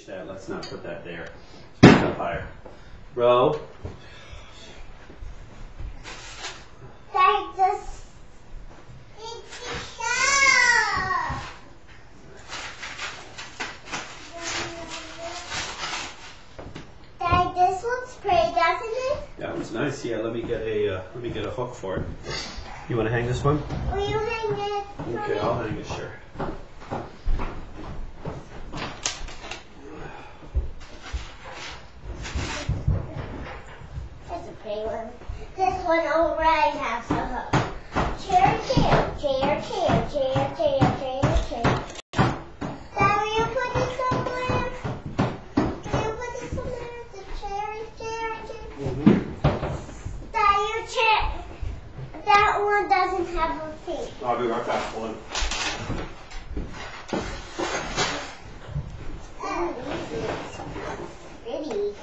that. Let's not put that there. Let's put it up higher. Row. Dad, this looks pretty, doesn't it? That one's nice. Yeah, let me get a hook for it. You want to hang this one? Will you hang it? Okay, I'll hang it, sure. That's a pretty one. This one already has a hook. Chair, chair, chair, chair, chair, chair, chair, chair. Dad, will you put this somewhere? Will you put this somewhere? The chair, chair, chair. Dad, your chair. That one doesn't have a feet. I'll be right back. Hold on. Oh, this is pretty.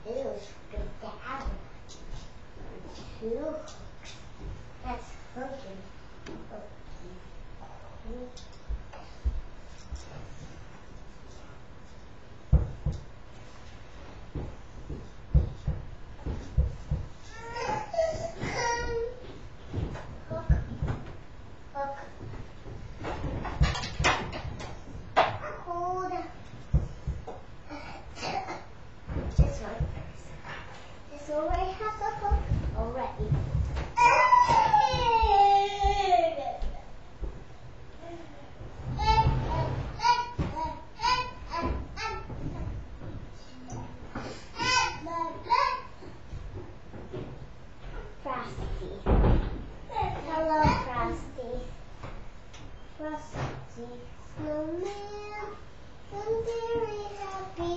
Ew, good down. Two hooks. That's hooking. Hook. Hook. Hold. This one first. This already has a hook already. Frosty. Hello, Frosty. Frosty, snowman, I'm very happy.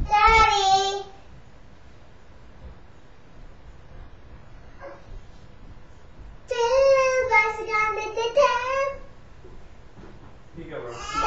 Daddy! Here you go, Ro.